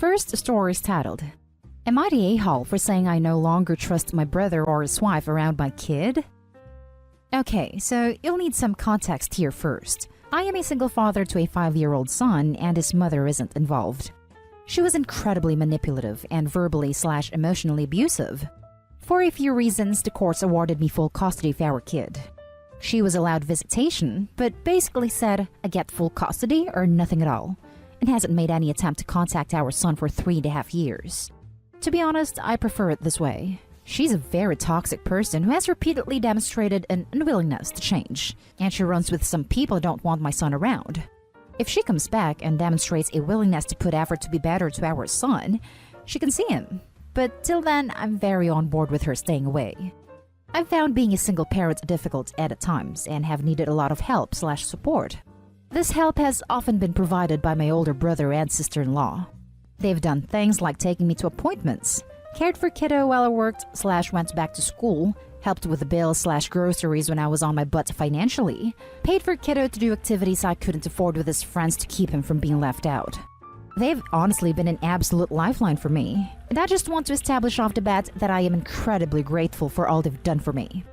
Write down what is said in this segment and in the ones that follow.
First story is titled, Am I the a-hole for saying I no longer trust my brother or his wife around my kid? Okay, so you'll need some context here first. I am a single father to a 5-year-old son and his mother isn't involved. She was incredibly manipulative and verbally/emotionally abusive. For a few reasons, the courts awarded me full custody of our kid. She was allowed visitation, but basically said, I get full custody or nothing at all, and hasn't made any attempt to contact our son for 3.5 years. To be honest, I prefer it this way. She's a very toxic person who has repeatedly demonstrated an unwillingness to change, and she runs with some people who don't want my son around. If she comes back and demonstrates a willingness to put effort to be better to our son, she can see him. But till then, I'm very on board with her staying away. I've found being a single parent difficult at times and have needed a lot of help/support. This help has often been provided by my older brother and sister-in-law. They've done things like taking me to appointments, cared for kiddo while I worked/went back to school, helped with the bills/groceries when I was on my butt financially, paid for kiddo to do activities I couldn't afford with his friends to keep him from being left out. They've honestly been an absolute lifeline for me, and I just want to establish off the bat that I am incredibly grateful for all they've done for me.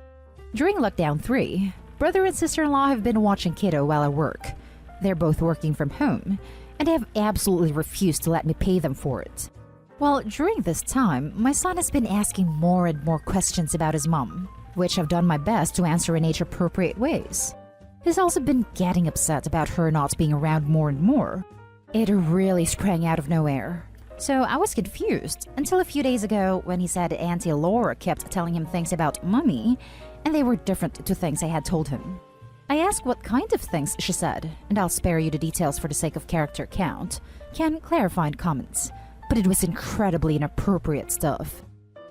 During lockdown 3, brother and sister-in-law have been watching kiddo while I work. They're both working from home, and they have absolutely refused to let me pay them for it. Well, during this time, my son has been asking more and more questions about his mom, which I've done my best to answer in age-appropriate ways. He's also been getting upset about her not being around more and more. It really sprang out of nowhere. So I was confused until a few days ago when he said Auntie Laura kept telling him things about Mummy, and they were different to things I had told him. I asked what kind of things she said, and I'll spare you the details for the sake of character count. Can clarify in comments, but it was incredibly inappropriate stuff.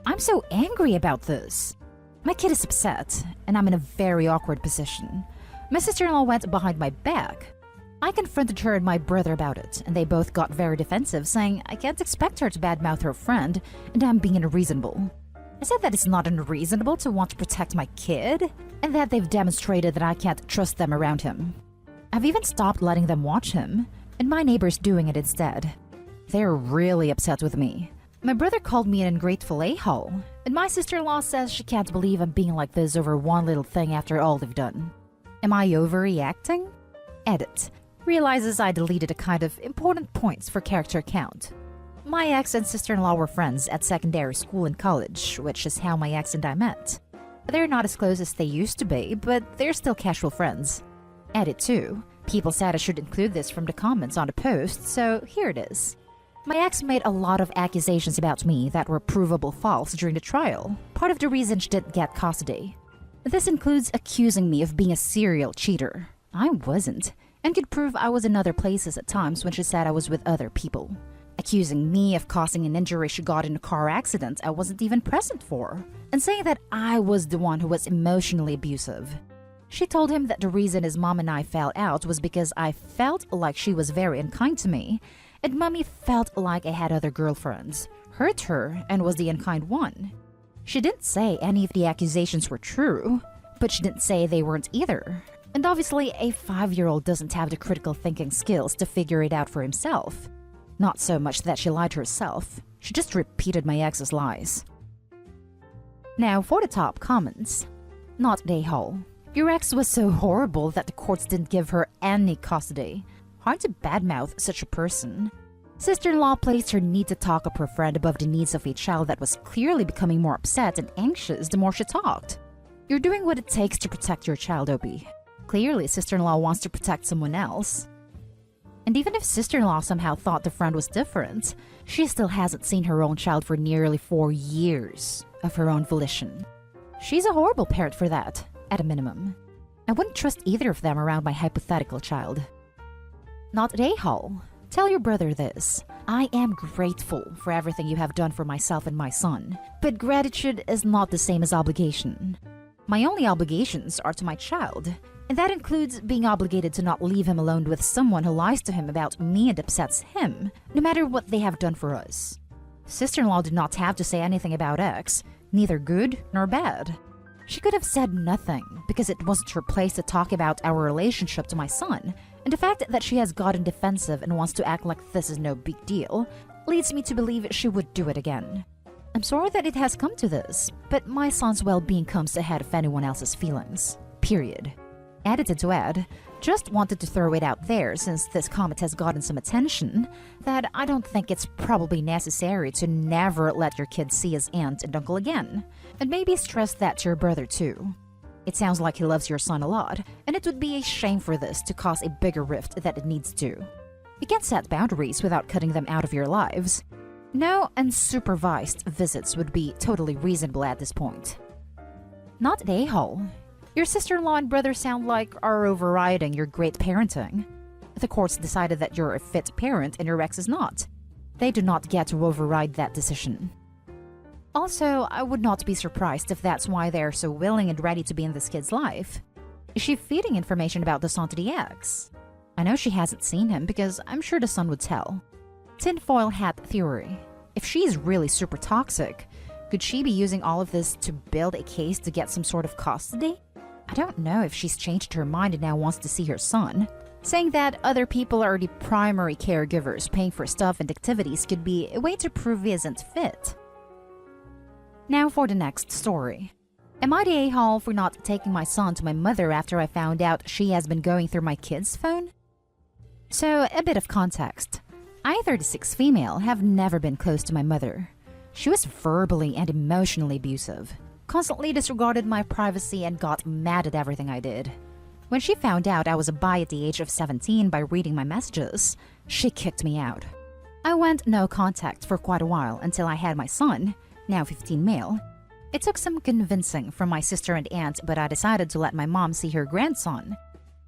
I'm so angry about this. My kid is upset, and I'm in a very awkward position. My sister-in-law went behind my back. I confronted her and my brother about it, and they both got very defensive, saying I can't expect her to badmouth her friend, and I'm being unreasonable. I said that it's not unreasonable to want to protect my kid, and that they've demonstrated that I can't trust them around him. I've even stopped letting them watch him, and my neighbor's doing it instead. They're really upset with me. My brother called me an ungrateful a-hole, and my sister-in-law says she can't believe I'm being like this over one little thing after all they've done. Am I overreacting? Edit. Realizes I deleted a kind of important points for character count. My ex and sister-in-law were friends at secondary school and college, which is how my ex and I met. They're not as close as they used to be, but they're still casual friends. Edit 2. People said I should include this from the comments on the post, so here it is. My ex made a lot of accusations about me that were provable false during the trial, part of the reason she didn't get custody. This includes accusing me of being a serial cheater. I wasn't, and could prove I was in other places at times when she said I was with other people. Accusing me of causing an injury she got in a car accident I wasn't even present for, and saying that I was the one who was emotionally abusive. She told him that the reason his mom and I fell out was because I felt like she was very unkind to me, and Mummy felt like I had other girlfriends, hurt her, and was the unkind one. She didn't say any of the accusations were true, but she didn't say they weren't either. And obviously, a 5-year-old doesn't have the critical thinking skills to figure it out for himself. Not so much that she lied to herself, she just repeated my ex's lies. Now for the top comments. Not the a-hole. Your ex was so horrible that the courts didn't give her any custody. Hard to badmouth such a person. Sister-in-law placed her need to talk up her friend above the needs of a child that was clearly becoming more upset and anxious the more she talked. You're doing what it takes to protect your child, Opie. Clearly, sister-in-law wants to protect someone else. And even if sister-in-law somehow thought the friend was different, she still hasn't seen her own child for nearly 4 years of her own volition. She's a horrible parent for that, at a minimum. I wouldn't trust either of them around my hypothetical child. Not a a-hole. Tell your brother this. I am grateful for everything you have done for myself and my son, but gratitude is not the same as obligation. My only obligations are to my child, and that includes being obligated to not leave him alone with someone who lies to him about me and upsets him, no matter what they have done for us. Sister-in-law did not have to say anything about ex, neither good nor bad. She could have said nothing because it wasn't her place to talk about our relationship to my son, and the fact that she has gotten defensive and wants to act like this is no big deal leads me to believe she would do it again. I'm sorry that it has come to this, but my son's well-being comes ahead of anyone else's feelings. Period. Edited to add, just wanted to throw it out there since this comment has gotten some attention, that I don't think it's probably necessary to never let your kid see his aunt and uncle again, and maybe stress that to your brother too. It sounds like he loves your son a lot, and it would be a shame for this to cause a bigger rift than it needs to. You can set boundaries without cutting them out of your lives. No unsupervised visits would be totally reasonable at this point. Not an a-hole. Your sister-in-law and brother sound like are overriding your great parenting. The courts decided that you're a fit parent and your ex is not. They do not get to override that decision. Also, I would not be surprised if that's why they're so willing and ready to be in this kid's life. Is she feeding information about the son to the ex? I know she hasn't seen him because I'm sure the son would tell. Tinfoil hat theory. If she's really super toxic, could she be using all of this to build a case to get some sort of custody? I don't know if she's changed her mind and now wants to see her son. Saying that other people are the primary caregivers paying for stuff and activities could be a way to prove he isn't fit. Now for the next story. Am I the a-hole for not taking my son to my mother after I found out she has been going through my kid's phone? So, a bit of context. I, 36 female, have never been close to my mother. She was verbally and emotionally abusive, constantly disregarded my privacy and got mad at everything I did. When she found out I was a bi at the age of 17 by reading my messages, she kicked me out. I went no contact for quite a while until I had my son, now 15 male. It took some convincing from my sister and aunt, but I decided to let my mom see her grandson.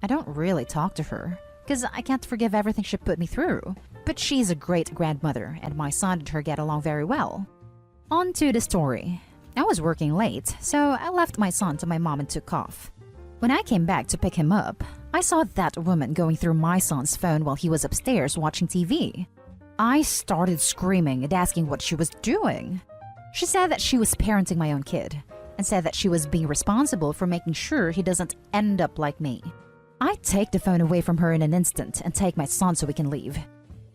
I don't really talk to her, because I can't forgive everything she put me through. But she's a great grandmother, and my son and her get along very well. On to the story. I was working late, so I left my son to my mom and took off. When I came back to pick him up, I saw that woman going through my son's phone while he was upstairs watching TV. I started screaming and asking what she was doing. She said that she was parenting my own kid, and said that she was being responsible for making sure he doesn't end up like me. I take the phone away from her in an instant and take my son so we can leave.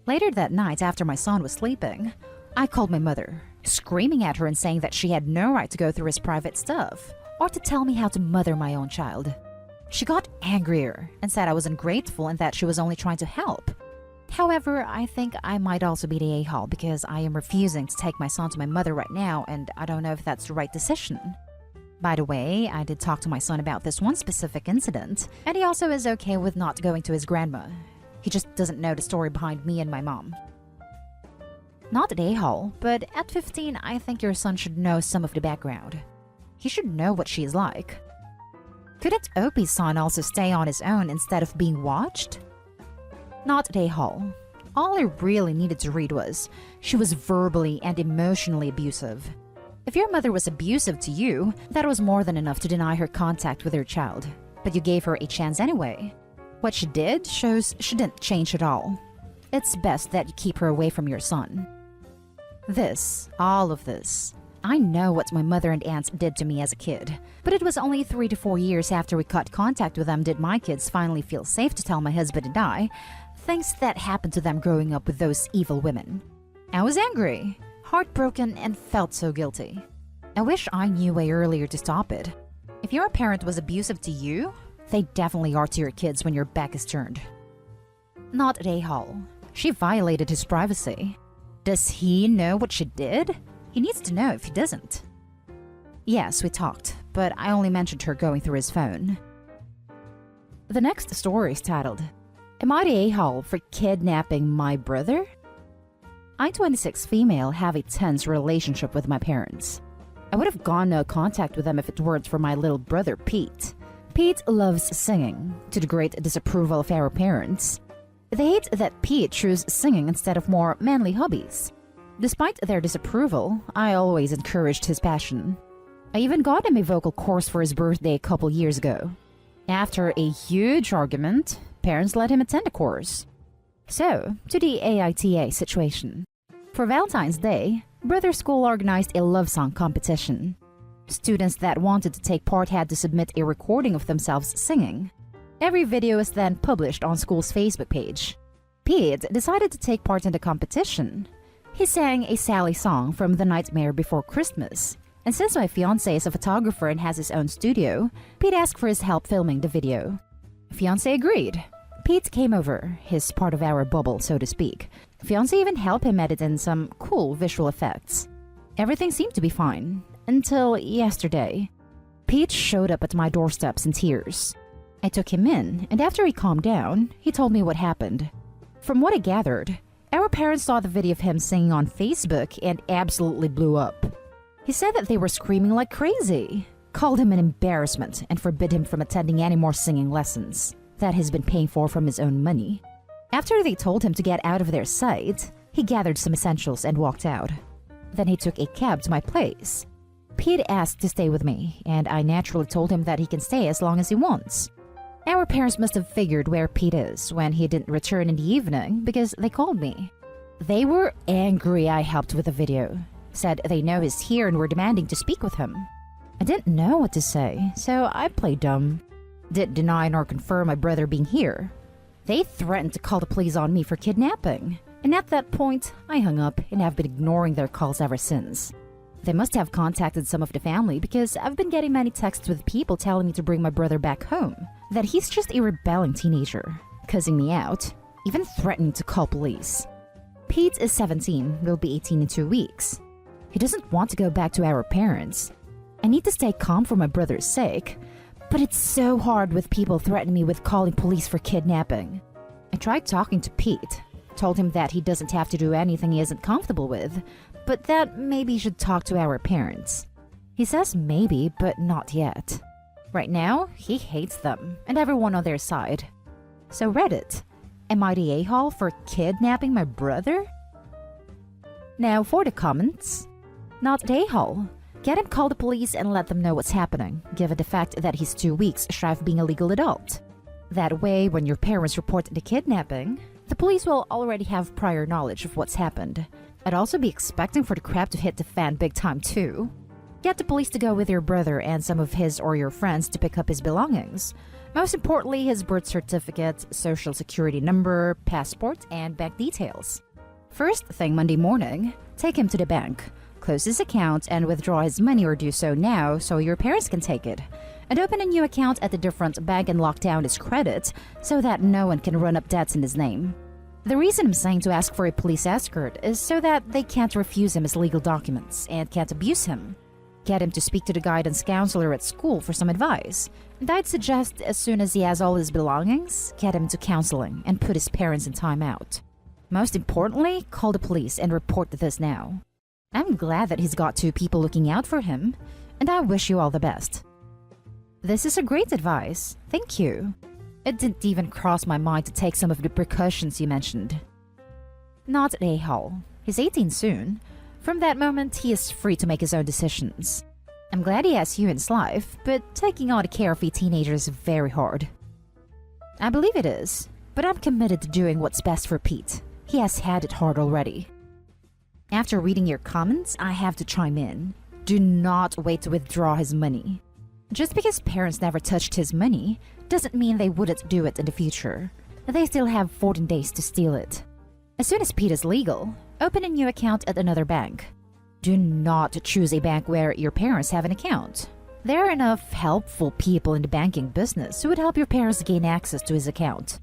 Later that night, after my son was sleeping, I called my mother, screaming at her and saying that she had no right to go through his private stuff, or to tell me how to mother my own child. She got angrier and said I was ungrateful and that she was only trying to help. However, I think I might also be the a-hole because I am refusing to take my son to my mother right now, and I don't know if that's the right decision. By the way, I did talk to my son about this one specific incident, and he also is okay with not going to his grandma. He just doesn't know the story behind me and my mom. Not an a-hole, but at 15, I think your son should know some of the background. He should know what she is like. Couldn't Opie's son also stay on his own instead of being watched? Not an a-hole. All I really needed to read was, she was verbally and emotionally abusive. If your mother was abusive to you, that was more than enough to deny her contact with her child. But you gave her a chance anyway. What she did shows she didn't change at all. It's best that you keep her away from your son. All of this. I know what my mother and aunts did to me as a kid, but it was only 3 to 4 years after we cut contact with them did my kids finally feel safe to tell my husband and I things that happened to them growing up with those evil women. I was angry, heartbroken, and felt so guilty. I wish I knew way earlier to stop it. If your parent was abusive to you, they definitely are to your kids when your back is turned. Not an a-hole. She violated his privacy. Does he know what she did? He needs to know if he doesn't. Yes, we talked, but I only mentioned her going through his phone. The next story is titled, Am I the a-hole for kidnapping my brother? I, 26 female, have a tense relationship with my parents. I would have gone no contact with them if it weren't for my little brother, Pete. Pete loves singing, to the great disapproval of our parents. They hate that Pete chose singing instead of more manly hobbies. Despite their disapproval, I always encouraged his passion. I even got him a vocal course for his birthday a couple years ago. After a huge argument, parents let him attend a course. So, to the AITA situation. For Valentine's Day, Brother School organized a love song competition. Students that wanted to take part had to submit a recording of themselves singing. Every video is then published on school's Facebook page. Pete decided to take part in the competition. He sang a Sally song from The Nightmare Before Christmas. And since my fiancé is a photographer and has his own studio, Pete asked for his help filming the video. Fiancé agreed. Pete came over, his part of our bubble, so to speak. Fiancé even helped him edit in some cool visual effects. Everything seemed to be fine, until yesterday. Pete showed up at my doorsteps in tears. I took him in, and after he calmed down, he told me what happened. From what I gathered, our parents saw the video of him singing on Facebook and absolutely blew up. He said that they were screaming like crazy, called him an embarrassment, and forbid him from attending any more singing lessons that he's been paying for from his own money. After they told him to get out of their sight, he gathered some essentials and walked out. Then he took a cab to my place. Pete asked to stay with me, and I naturally told him that he can stay as long as he wants. Our parents must have figured where Pete is when he didn't return in the evening because they called me. They were angry I helped with the video, said they know he's here and were demanding to speak with him. I didn't know what to say, so I played dumb. Didn't deny nor confirm my brother being here. They threatened to call the police on me for kidnapping, and at that point, I hung up and have been ignoring their calls ever since. They must have contacted some of the family because I've been getting many texts with people telling me to bring my brother back home, that he's just a rebelling teenager, cussing me out, even threatening to call police. Pete is 17, will be 18 in 2 weeks. He doesn't want to go back to our parents. I need to stay calm for my brother's sake, but it's so hard with people threatening me with calling police for kidnapping. I tried talking to Pete, told him that he doesn't have to do anything he isn't comfortable with, but that maybe he should talk to our parents. He says maybe, but not yet. Right now, he hates them and everyone on their side. So Reddit, am I the a-hole for kidnapping my brother? Now for the comments. Not the a-hole. Get him call the police and let them know what's happening, given the fact that he's 2 weeks shy of being a legal adult. That way, when your parents report the kidnapping, the police will already have prior knowledge of what's happened. I'd also be expecting for the crap to hit the fan big time too. Get the police to go with your brother and some of his or your friends to pick up his belongings. Most importantly, his birth certificate, social security number, passport, and bank details. First thing Monday morning, take him to the bank. Close his account and withdraw his money, or do so now so your parents can take it. And open a new account at a different bank and lock down his credit so that no one can run up debts in his name. The reason I'm saying to ask for a police escort is so that they can't refuse him his legal documents and can't abuse him. Get him to speak to the guidance counselor at school for some advice. And I'd suggest as soon as he has all his belongings, get him to counseling and put his parents in timeout. Most importantly, call the police and report this now. I'm glad that he's got 2 people looking out for him, and I wish you all the best. This is a great advice. Thank you. It didn't even cross my mind to take some of the precautions you mentioned. Not a-hole. He's 18 soon. From that moment, he is free to make his own decisions. I'm glad he has you in his life, but taking on the care of a teenager is very hard. I believe it is, but I'm committed to doing what's best for Pete. He has had it hard already. After reading your comments, I have to chime in. Do not wait to withdraw his money. Just because parents never touched his money doesn't mean they wouldn't do it in the future. They still have 14 days to steal it. As soon as Pete is legal, open a new account at another bank. Do not choose a bank where your parents have an account. There are enough helpful people in the banking business who would help your parents gain access to his account.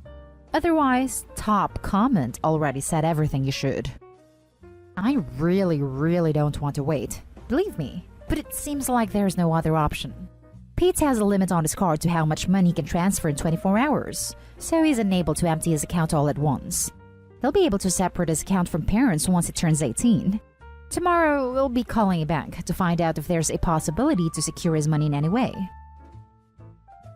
Otherwise, top comment already said everything you should. I really don't want to wait, believe me, but it seems like there's no other option. Pete has a limit on his card to how much money he can transfer in 24 hours, so he's unable to empty his account all at once. He'll be able to separate his account from parents once he turns 18. Tomorrow, we'll be calling a bank to find out if there's a possibility to secure his money in any way.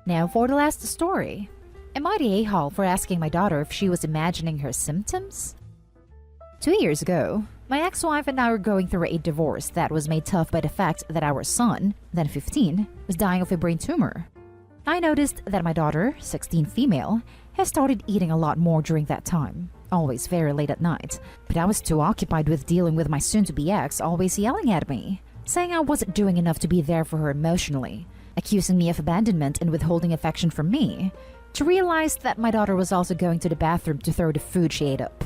Now for the last story. Am I the a-hole for asking my daughter if she was imagining her symptoms? 2 years ago, my ex-wife and I were going through a divorce that was made tough by the fact that our son, then 15, was dying of a brain tumor. I noticed that my daughter, 16 female, has started eating a lot more during that time, always very late at night, but I was too occupied with dealing with my soon-to-be ex always yelling at me, saying I wasn't doing enough to be there for her emotionally, accusing me of abandonment and withholding affection from me, to realize that my daughter was also going to the bathroom to throw the food she ate up.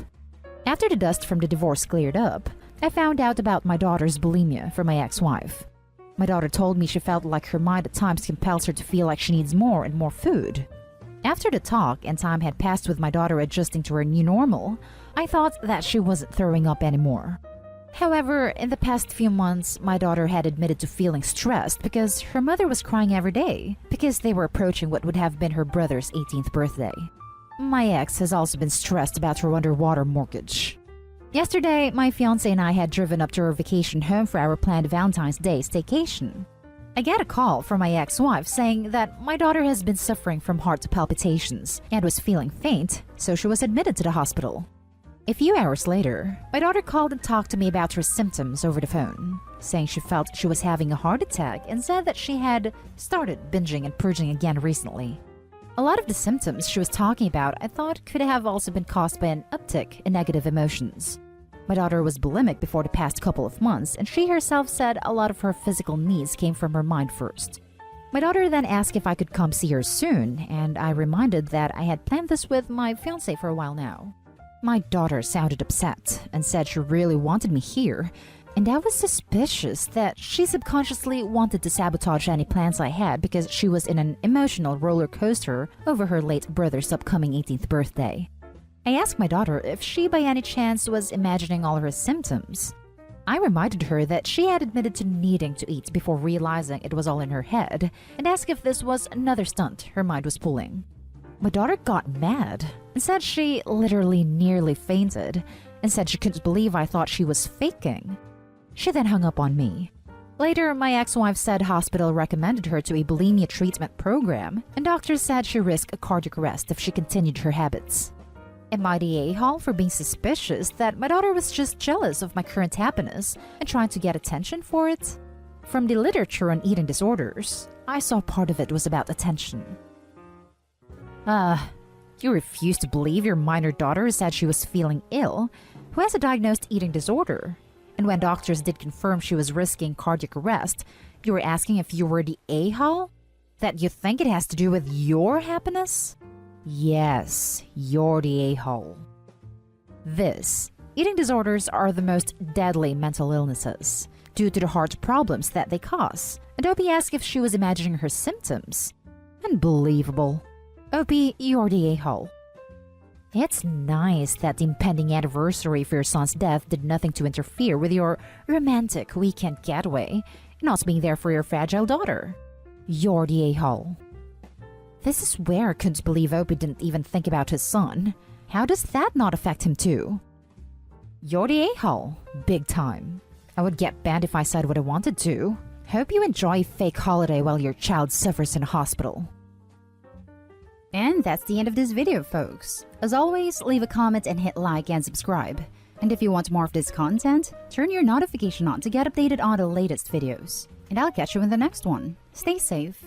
After the dust from the divorce cleared up, I found out about my daughter's bulimia from my ex-wife. My daughter told me she felt like her mind at times compels her to feel like she needs more and more food. After the talk and time had passed with my daughter adjusting to her new normal, I thought that she wasn't throwing up anymore. However, in the past few months, my daughter had admitted to feeling stressed because her mother was crying every day because they were approaching what would have been her brother's 18th birthday. My ex has also been stressed about her underwater mortgage. Yesterday, my fiancé and I had driven up to our vacation home for our planned Valentine's Day staycation. I get a call from my ex-wife saying that my daughter has been suffering from heart palpitations and was feeling faint, so she was admitted to the hospital. A few hours later, my daughter called and talked to me about her symptoms over the phone, saying she felt she was having a heart attack and said that she had started binging and purging again recently. A lot of the symptoms she was talking about I thought could have also been caused by an uptick in negative emotions. My daughter was bulimic before the past couple of months, and she herself said a lot of her physical needs came from her mind first. My daughter then asked if I could come see her soon, and I reminded that I had planned this with my fiancé for a while now. My daughter sounded upset and said she really wanted me here, and I was suspicious that she subconsciously wanted to sabotage any plans I had because she was in an emotional roller coaster over her late brother's upcoming 18th birthday. I asked my daughter if she by any chance was imagining all her symptoms. I reminded her that she had admitted to needing to eat before realizing it was all in her head, and asked if this was another stunt her mind was pulling. My daughter got mad and said she literally nearly fainted and said she couldn't believe I thought she was faking. She then hung up on me. Later, my ex-wife said hospital recommended her to a bulimia treatment program, and doctors said she risked a cardiac arrest if she continued her habits. Am I the a-hole for being suspicious that my daughter was just jealous of my current happiness and trying to get attention for it? From the literature on eating disorders, I saw part of it was about attention. You refuse to believe your minor daughter said she was feeling ill, who has a diagnosed eating disorder. And when doctors did confirm she was risking cardiac arrest, you were asking if you were the a-hole? That you think it has to do with your happiness? Yes, you're the a-hole. Eating disorders are the most deadly mental illnesses due to the heart problems that they cause. And Opie asked if she was imagining her symptoms. Unbelievable. Opie, you're the a-hole. It's nice that the impending anniversary for your son's death did nothing to interfere with your romantic weekend getaway and also being there for your fragile daughter. You're the a-hole. This is where I couldn't believe Opie didn't even think about his son. How does that not affect him too? You're the a-hole. Big time. I would get banned if I said what I wanted to. Hope you enjoy a fake holiday while your child suffers in a hospital. And that's the end of this video, folks. As always, leave a comment and hit like and subscribe. And if you want more of this content, turn your notification on to get updated on the latest videos. And I'll catch you in the next one. Stay safe.